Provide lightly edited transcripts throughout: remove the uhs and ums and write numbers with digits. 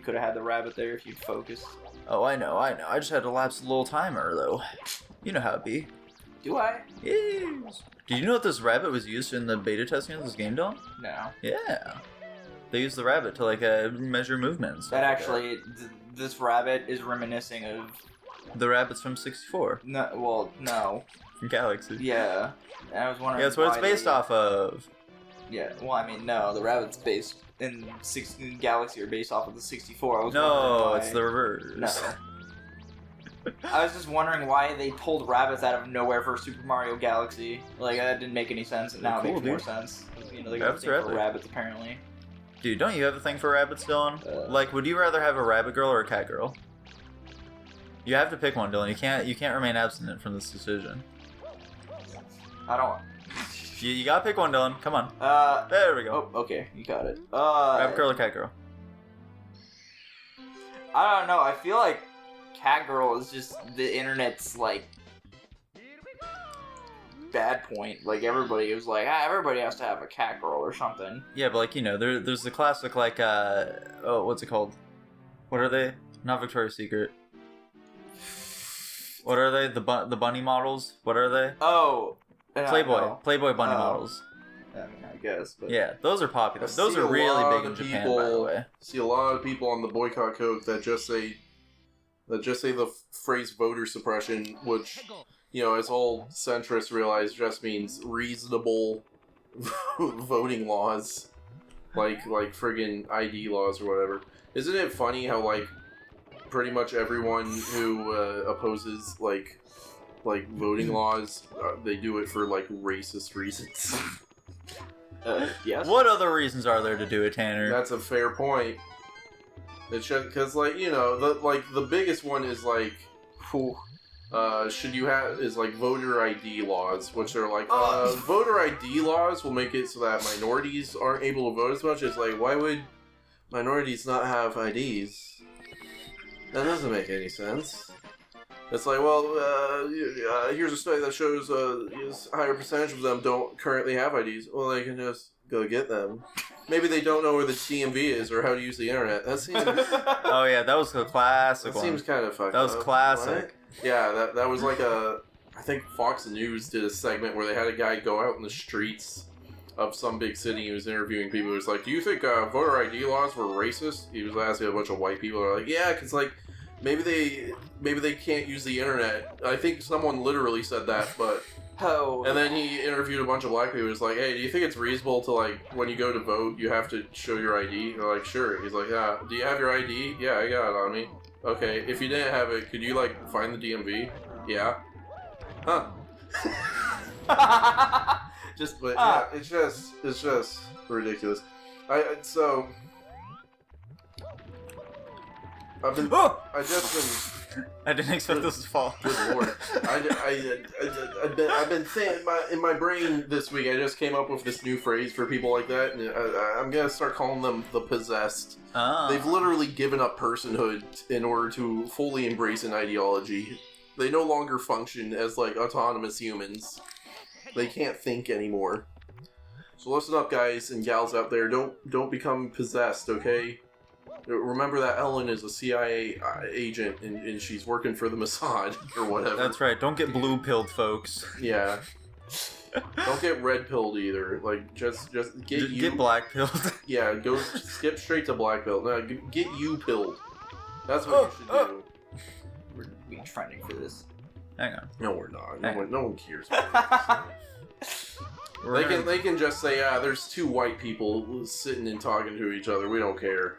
You could have had the rabbit there if you'd focused. Oh, I know. I just had to lapse a little timer, though. You know how it be. Do I? Yes. Did you know that this rabbit was used in the beta testing of this game, Dylan? No. Yeah. They used the rabbit to, like, measure movements. That actually, this rabbit is reminiscing of... The rabbits from 64. No, well, no. From Galaxy. Yeah. And I was wondering Yeah, that's what it's based off of. Yeah, well, I mean, no. The rabbits based in Galaxy are based off of the 64. No, it's the reverse. No. I was just wondering why they pulled rabbits out of nowhere for Super Mario Galaxy. Like, that didn't make any sense, and now it makes more sense. You know, they got a thing for rabbits, apparently. Dude, don't you have a thing for rabbits, Dylan? Like, would you rather have a rabbit girl or a cat girl? You have to pick one, Dylan. You can't remain abstinent from this decision. I don't... You gotta pick one, Dylan. Come on. There we go. Oh, okay. You got it. Rabbit girl or cat girl? I don't know. I feel like cat girl is just the internet's, like, bad point. Like, everybody was like, everybody has to have a cat girl or something. Yeah, but, like, you know, there's the classic, like, what's it called? What are they? Not Victoria's Secret. What are they? The bunny models? What are they? Oh. Playboy bunny models. I mean, I guess. But... Yeah, those are popular. Those are really big in Japan, by the way. See a lot of people on the boycott Coke that just say the phrase voter suppression, which, you know, as all centrists realize just means reasonable voting laws, like friggin' ID laws or whatever. Isn't it funny how, like, pretty much everyone who opposes like voting laws, they do it for, like, racist reasons? Yes. What other reasons are there to do it, Tanner? That's a fair point. It's just because, like, you know, the biggest one is, like, should you have, is, like, voter ID laws, which are like, voter ID laws will make it so that minorities aren't able to vote as much. It's like, why would minorities not have IDs? That doesn't make any sense. It's like, well, here's a study that shows a higher percentage of them don't currently have IDs. Well, they can just go get them. Maybe they don't know where the DMV is or how to use the internet. That seems... Oh, yeah, that was a classic one. That seems kind of fucked up. That was classic. What? Yeah, that was like I think Fox News did a segment where they had a guy go out in the streets of some big city. He was interviewing people. He was like, do you think voter ID laws were racist? He was asking a bunch of white people. They're like, yeah, because, like, maybe they can't use the internet. I think someone literally said that, but... Oh. And then he interviewed a bunch of black people. He was like, hey, do you think it's reasonable to, like, when you go to vote, you have to show your ID? They're like, sure. He's like, yeah. Do you have your ID? Yeah, I got it on me. Okay, if you didn't have it, could you, like, find the DMV? Yeah. Huh. But yeah, it's just ridiculous. I've just been... I didn't expect this to fall. Good lord. I've been saying in my brain this week, I just came up with this new phrase for people like that, and I'm going to start calling them the possessed. Oh. They've literally given up personhood in order to fully embrace an ideology. They no longer function as, like, autonomous humans. They can't think anymore. So listen up, guys and gals out there. Don't become possessed, okay? Remember that Ellen is a CIA agent and she's working for the Mossad or whatever. That's right. Don't get blue-pilled, folks. Yeah. Don't get red-pilled either. Like, just get black-pilled. Yeah, skip straight to black-pilled. No, get you pilled. That's what you should do. We're being trending for this. Hang on. No, we're not. No one cares about this. They can just say, there's two white people sitting and talking to each other. We don't care.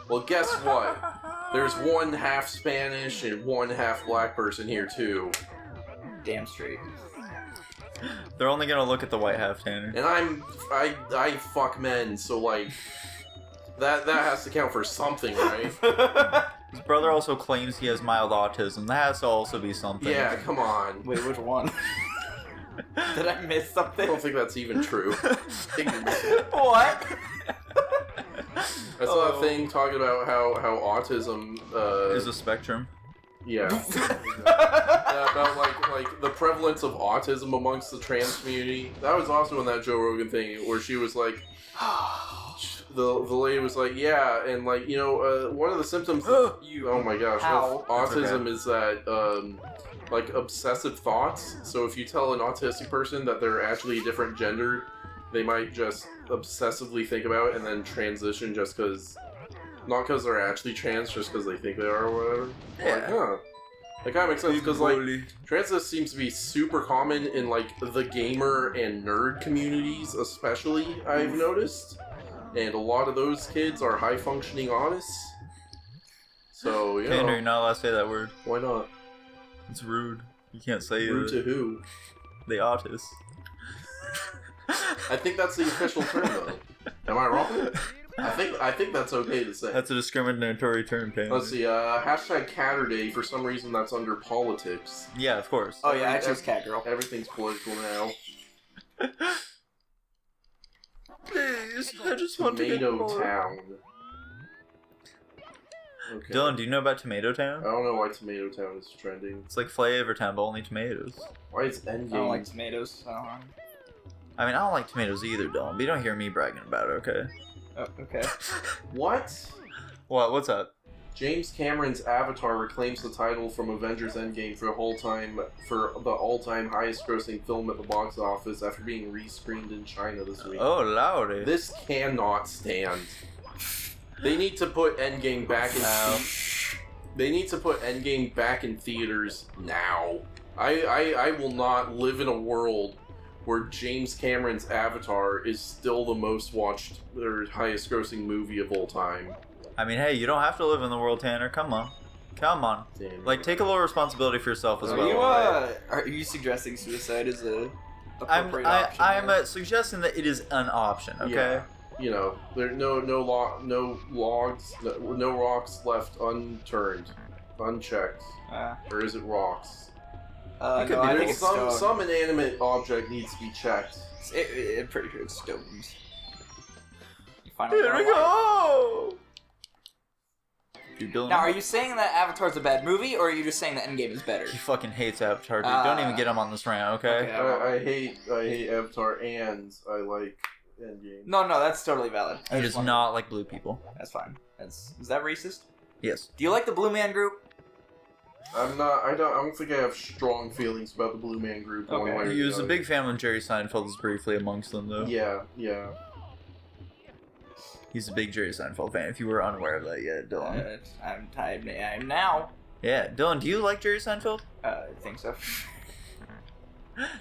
Well, guess what? There's one half Spanish and one half black person here too. Damn straight. They're only gonna look at the white half, Tanner. And I fuck men, so, like, that has to count for something, right? His brother also claims he has mild autism. That has to also be something. Yeah, come on. Wait, which one? Did I miss something? I don't think that's even true. What? I saw a thing talking about how autism is a spectrum. Yeah. About like the prevalence of autism amongst the trans community. That was also in that Joe Rogan thing where she was like, the lady was like, yeah, and like one of the symptoms of oh my gosh, of autism is that like obsessive thoughts. So if you tell an autistic person that they're actually a different gender, they might just obsessively think about it and then transition just because. Not because they're actually trans, just because they think they are or whatever. Yeah. Like, huh. That kind of makes sense, because, like, transness seems to be super common in, like, the gamer and nerd communities, especially, I've noticed. And a lot of those kids are high-functioning autists. So, you know. Tanner, you're not allowed to say that word. Why not? It's rude. You can't say Rude to who? The autists. I think that's the official term, though. Am I wrong? I think that's okay to say. That's a discriminatory term, Tanner. Let's see, hashtag Catterday, for some reason that's under politics. Yeah, of course. Oh yeah, I choose cat girl. Everything's political now. Please, I just want to get Tomato more. Town. Okay. Dylan, do you know about Tomato Town? I don't know why Tomato Town is trending. It's like Flavor Town, but only tomatoes. Why is Endgame? I don't like tomatoes. I mean, I don't like tomatoes either, Dylan, but you don't hear me bragging about it, okay? Oh, okay. What? What? What's up? James Cameron's Avatar reclaims the title from Avengers Endgame for the all-time highest-grossing film at the box office after being rescreened in China this week. Oh, lordy. This cannot stand. They need to put Endgame back in. They need to put Endgame back in theaters now. I will not live in a world where James Cameron's Avatar is still the most watched or highest grossing movie of all time. I mean, hey, you don't have to live in the world, Tanner. Come on. Come on. Damn. Like, take a little responsibility for yourself as well. Are you suggesting suicide is a appropriate I'm option? suggesting that it is an option, okay? Yeah. You know, there no rocks left unturned, unchecked. Or is it rocks? It could no, be I think it's stones. some inanimate object needs to be checked. I'm pretty sure it's stones. Here we go! Now, are you saying that Avatar's a bad movie, or are you just saying that Endgame is better? He fucking hates Avatar, dude. Don't even get him on this rant, okay? I hate Avatar and I like Endgame. No, that's totally valid. He does not like blue people. That's fine. Is that racist? Yes. Do you like the Blue Man Group? I don't think I have strong feelings about the Blue Man Group. Okay. One way or He was the a other. big fan when Jerry Seinfeld was briefly amongst them, though. Yeah. He's a big Jerry Seinfeld fan, if you were unaware of that yet, Dylan. I'm now. Yeah, Dylan, do you like Jerry Seinfeld? I think so.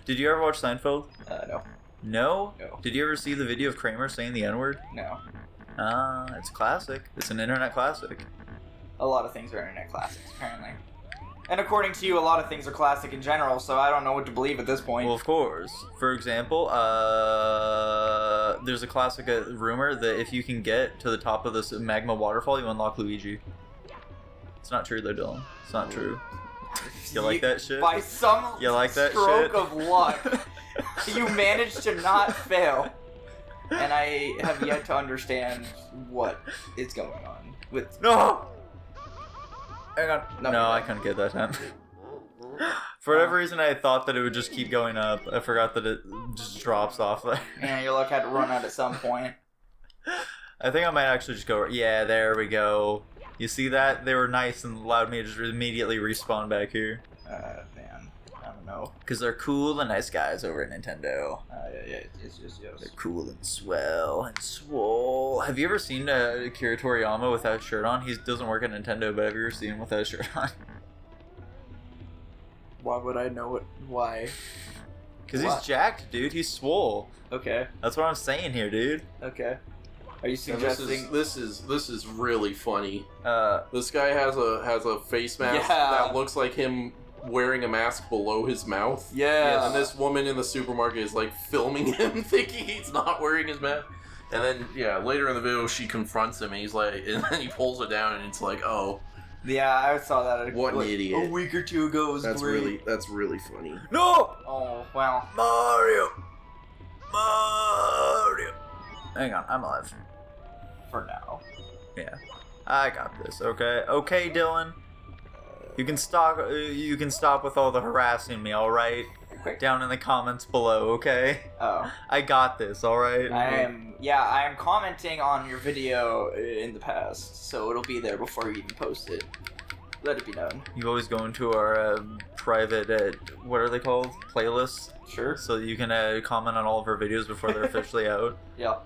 Did you ever watch Seinfeld? No. No? No. Did you ever see the video of Kramer saying the N-word? No. It's a classic. It's an internet classic. A lot of things are internet classics, apparently. And according to you, a lot of things are classic in general, so I don't know what to believe at this point. Well, of course. For example, there's a classic rumor that if you can get to the top of this magma waterfall, you unlock Luigi. It's not true, though, Dylan. It's not true. You like that shit? By some You like that stroke shit? of luck, you managed to not fail. And I have yet to understand what is going on with... No! Hang on. No, No, I couldn't get that time. For whatever reason, I thought that it would just keep going up. I forgot that it just drops off there. And your luck had to run out at some point. I think I might actually just go, yeah, there we go. You see that? They were nice and allowed me to just immediately respawn back here. Man, I don't know. Because they're cool and nice guys over at Nintendo. Yes. They're cool and swell and swole. Have you ever seen Akira Toriyama without a shirt on? He doesn't work at Nintendo, but have you ever seen him without a shirt on? Why would I know it? Why? Because he's jacked, dude. He's swole. Okay. That's what I'm saying here, dude. Okay. Are you And suggesting... this is really funny. Uh, This guy has a face mask that looks like him wearing a mask below his mouth. Yeah. And this woman in the supermarket is like filming him thinking he's not wearing his mask. And then later in the video she confronts him and he's like, and then he pulls it down and it's like, oh. Yeah, I saw that. What an idiot. A week or two ago. It was great. That's really funny. no! Oh, wow. Mario! Hang on, I'm alive. For now. Yeah. I got this, okay? Okay, Dylan? You can stop with all the harassing me, alright? Down in the comments below, okay? Oh. I got this, alright? I am commenting on your video in the past, so it'll be there before you even post it. Let it be known. You always go into our private, what are they called? Playlists? Sure. So you can comment on all of our videos before they're officially out. Yeah.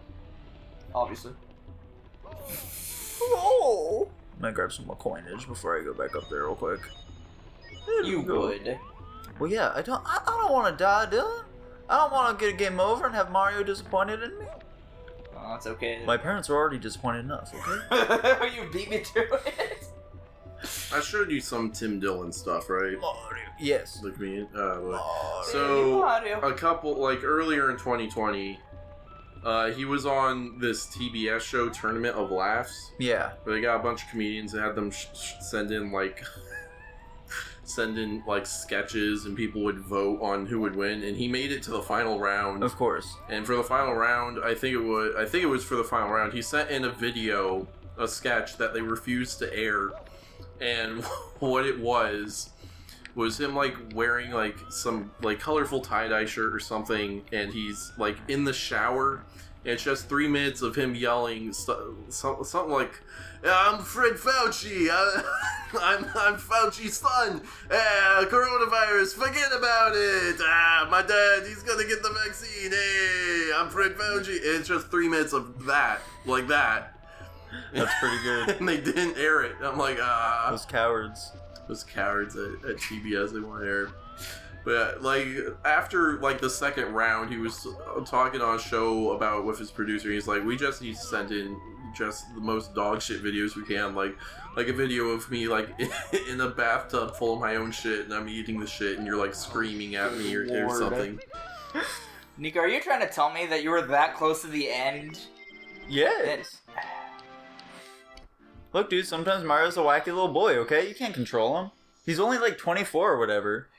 Obviously. Oh! I'm gonna grab some more coinage before I go back up there real quick. You would. Well, yeah, I don't want to die, Dylan. I don't want to get a game over and have Mario disappointed in me. Oh, that's okay. My parents are already disappointed enough, okay? You beat me to it. I showed you some Tim Dillon stuff, right? Mario. Yes. Look me. Mario. So Mario. a couple earlier in 2020, he was on this TBS show, Tournament of Laughs. Yeah. Where they got a bunch of comedians and had them send in sketches, and people would vote on who would win, and he made it to the final round. Of course. And for the final round, I think it was for the final round, he sent in a sketch that they refused to air, and what it was him wearing some colorful tie-dye shirt or something, and he's in the shower, and it's just 3 minutes of him yelling something like, "I'm Fred Fauci. I'm Fauci's son. Coronavirus. Forget about it. My dad. He's gonna get the vaccine. Hey, I'm Fred Fauci." It's just 3 minutes of that, like that. That's pretty good. And they didn't air it. I'm like, Those cowards. Those cowards at TBS. They won't air it. But after the second round, he was talking on a show with his producer. He's like, "We just need to send in just the most dog shit videos we can, like a video of me in a bathtub full of my own shit, and I'm eating the shit, and you're screaming at me or something." Nico, are you trying to tell me that you were that close to the end? Yes. Look, dude, sometimes Mario's a wacky little boy, okay? You can't control him. He's only 24 or whatever.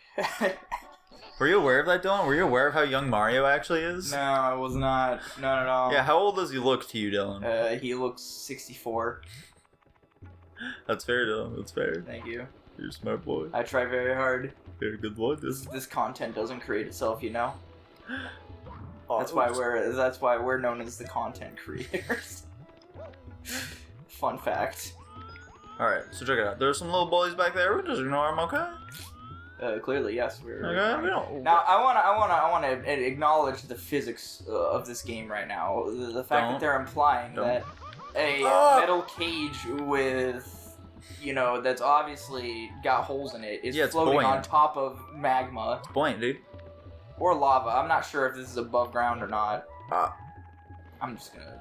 Were you aware of that, Dylan? Were you aware of how young Mario actually is? No, I was not. Not at all. Yeah, how old does he look to you, Dylan? He looks 64. That's fair, Dylan. That's fair. Thank you. You're a smart boy. I try very hard. You're a good boy. This content doesn't create itself, you know. Oh, that's why we're known as the content creators. Fun fact. Alright, so check it out. There's some little bullies back there. We just ignore them, okay? Clearly, yes. We're okay. We don't. Now, I wanna acknowledge the physics of this game right now. The fact that they're implying that a metal cage with, that's obviously got holes in it is floating on top of magma. It's buoyant, dude. Or lava. I'm not sure if this is above ground or not. I'm just gonna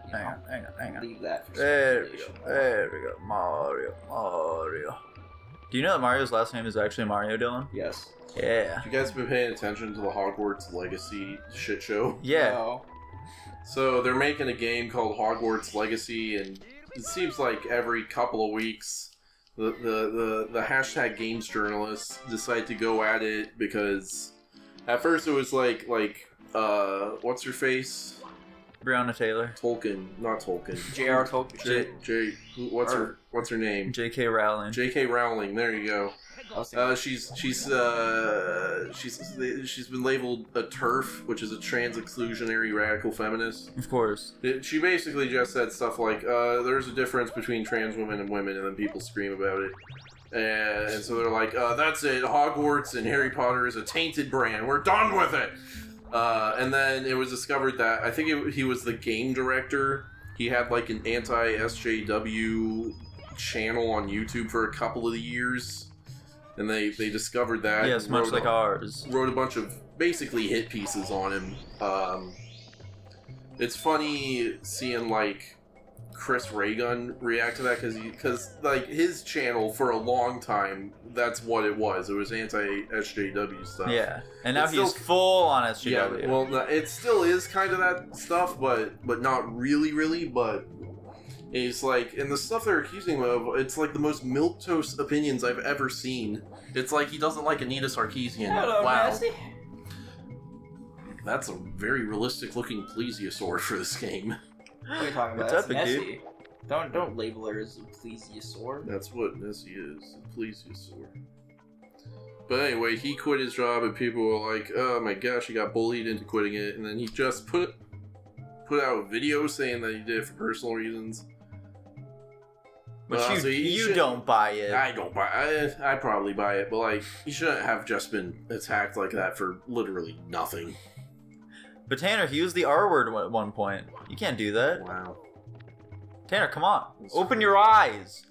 hang on. leave that for There we go. Mario. Do you know that Mario's last name is actually Mario, Dylan? Yes. Yeah. Have you guys been paying attention to the Hogwarts Legacy shit show? Yeah. No. So they're making a game called Hogwarts Legacy, and it seems like every couple of weeks the hashtag games journalists decide to go at it, because at first it was what's her face? Breonna Taylor. Tolkien, not Tolkien. J.R. Tolkien. What's her name? J.K. Rowling. J.K. Rowling. There you go. She's been labeled a TERF, which is a trans exclusionary radical feminist. Of course. She basically just said stuff like, "There's a difference between trans women and women," and then people scream about it. And so they're like, "That's it. Hogwarts and Harry Potter is a tainted brand. We're done with it." And then it was discovered that I think he was the game director. He had an anti-SJW channel on YouTube for a couple of years, and they discovered that. Yes, much like ours. Wrote a bunch of basically hit pieces on him. It's funny seeing Chris Raygun react to that, because his channel for a long time, that's what it was. It was anti-SJW stuff. Yeah, and now he's full on SJW. Yeah, well, it still is kind of that stuff, but not really. But it's and the stuff they're accusing him of, it's the most milquetoast opinions I've ever seen. It's he doesn't like Anita Sarkeesian. Hello, wow. Nasty. That's a very realistic-looking plesiosaur for this game. What are you talking about? What's That's up, Nessie. Don't label her as a plesiosaur. That's what Nessie is, a plesiosaur. But anyway, he quit his job, and people were like, "Oh my gosh, he got bullied into quitting it." And then he just put out a video saying that he did it for personal reasons. But so you don't buy it. I don't buy it. I probably buy it, but like, he shouldn't have just been attacked like that for literally nothing. But Tanner, he used the R word at one point. You can't do that. Wow. Tanner, come on. Open your eyes.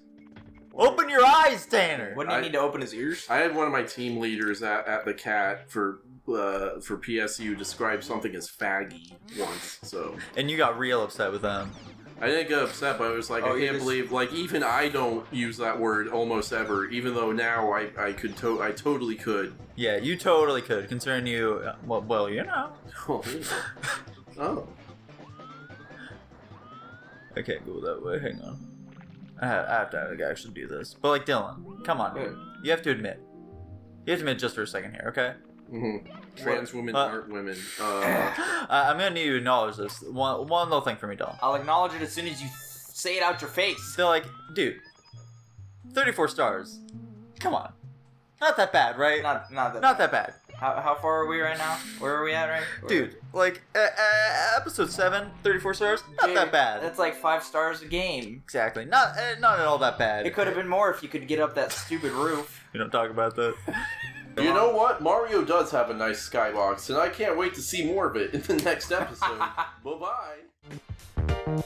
Open your eyes, Tanner. Wouldn't he need to open his ears? I had one of my team leaders at the CAT for PSU describe something as faggy once. So. And you got real upset with them. I didn't get upset, but I was like, I can't believe, like, even I don't use that word almost ever, even though now I totally could. Yeah, you totally could, considering you, well, you know. Oh. I can't go that way, hang on. I have to actually do this. But, like, Dylan, come on, dude. You have to admit. You have to admit just for a second here, okay? Mm-hmm. Trans women aren't women. I'm gonna need you to acknowledge this. One little thing for me, Dylan. I'll acknowledge it as soon as you say it out your face. They're like, dude, 34 stars. Come on. Not that bad, right? Not that bad. How far are we right now? Where are we at, right? Dude, like, episode 7, 34 stars, not that bad. That's like 5 stars a game. Exactly. Not at all that bad. It could have been more if you could get up that stupid roof. We don't talk about that. You know what? Mario does have a nice skybox, and I can't wait to see more of it in the next episode. Bye-bye.